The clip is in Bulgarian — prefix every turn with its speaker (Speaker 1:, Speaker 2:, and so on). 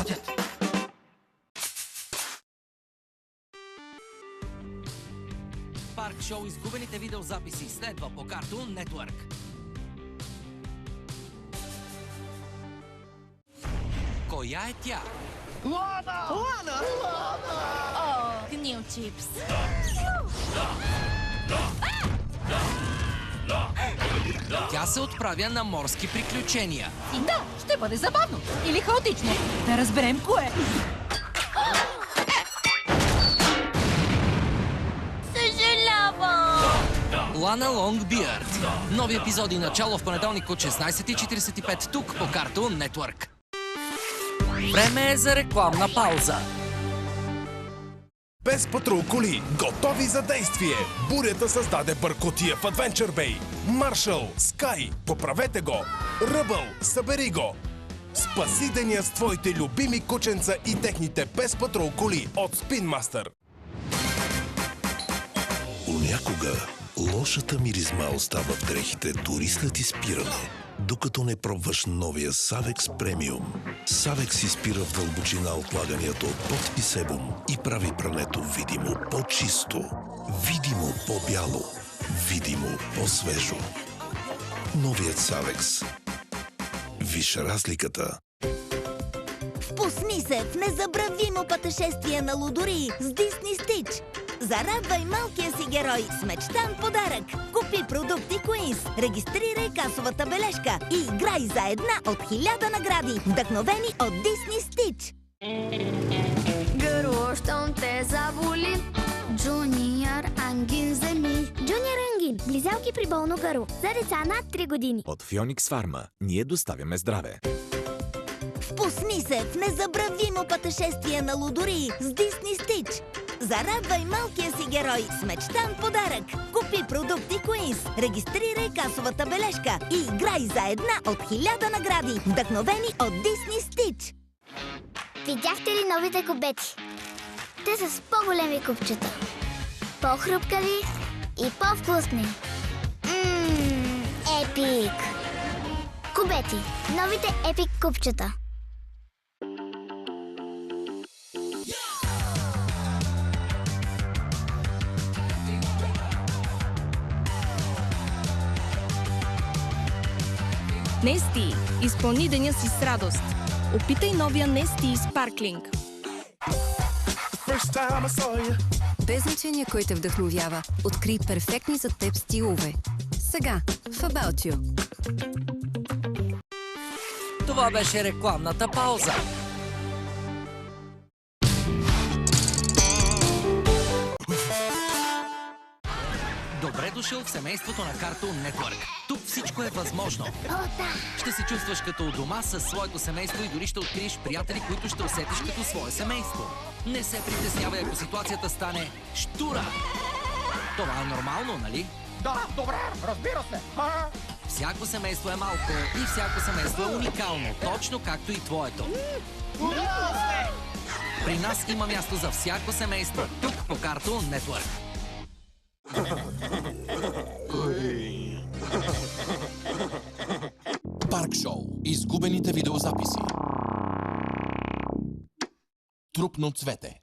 Speaker 1: Работят! Парк шоу изгубените видеозаписи следва по Cartoon Network. Коя е тя?
Speaker 2: Лана!
Speaker 3: О, гнил чипс.
Speaker 1: Тя се отправя на морски приключения.
Speaker 3: Да, ще бъде забавно. Или хаотично. Да разберем кое. Съжалявам!
Speaker 1: Лана Лонгбиърд. Нови епизоди начало в понеделник от 16:45 тук по Cartoon Network. Време е за рекламна пауза.
Speaker 4: Пес Патрул коли, готови за действие! Бурята създаде бъркотия в Adventure Bay. Маршал, Скай, поправете го! Ръбъл, събери го! Спаси деня с твоите любими кученца и техните Пес Патрул коли от Spin Master.
Speaker 5: Понякога лошата миризма остава в дрехите дори след изпиране, докато не пробваш новия Savex Premium. Savex изпира в дълбочина отлаганията от пот и себум и прави прането видимо по-чисто, видимо по-бяло, видимо по-свежо. Новият Savex. Виж разликата.
Speaker 6: Впусни се в незабравимо пътешествие на лудори с Disney Stitch. Зарадвай малкия си герой с мечтан подарък. Купи продукти Queens, регистрирай касовата бележка и играй за една от 1000 награди, вдъхновени от Disney Stitch.
Speaker 7: Гърло, щом те заболи, Джуниор Ангин вземи.
Speaker 8: Джуниор Ангин. Близалки при болно гърло. За деца над 3 години.
Speaker 9: От Фионикс Фарма. Ние доставяме здраве.
Speaker 6: Впусни се в незабравимо пътешествие на лудори с Disney Stitch. Зарадвай малкия си герой с мечтан подарък. Купи продукти Queens, регистрирай касовата бележка и играй за една от 1000 награди, вдъхновени от Disney Stitch.
Speaker 8: Видяхте ли новите кубети? Те са с по-големи купчета. По-хрупкави и по-вкусни. Епик! Кубети. Новите епик купчета.
Speaker 10: Нести, изпълни деня си с радост. Опитай новия Нести Sparkling.
Speaker 11: Без значение кой те вдъхновява, открий перфектни за теб стилове. Сега, в About You.
Speaker 1: Това беше рекламната пауза. Добре дошъл в семейството на Cartoon Network. Тук всичко е възможно. Ще се чувстваш като у дома със своето семейство и дори ще откриеш приятели, които ще усетиш като свое семейство. Не се притеснявай, ако ситуацията стане щура. Това е нормално, нали?
Speaker 2: Да, добре, разбира се.
Speaker 1: Всяко семейство е малко и всяко семейство е уникално, точно както и твоето. При нас има място за всяко семейство, тук по Cartoon Network.
Speaker 12: Парк шоу. Изгубените видеозаписи. Трупно цвете.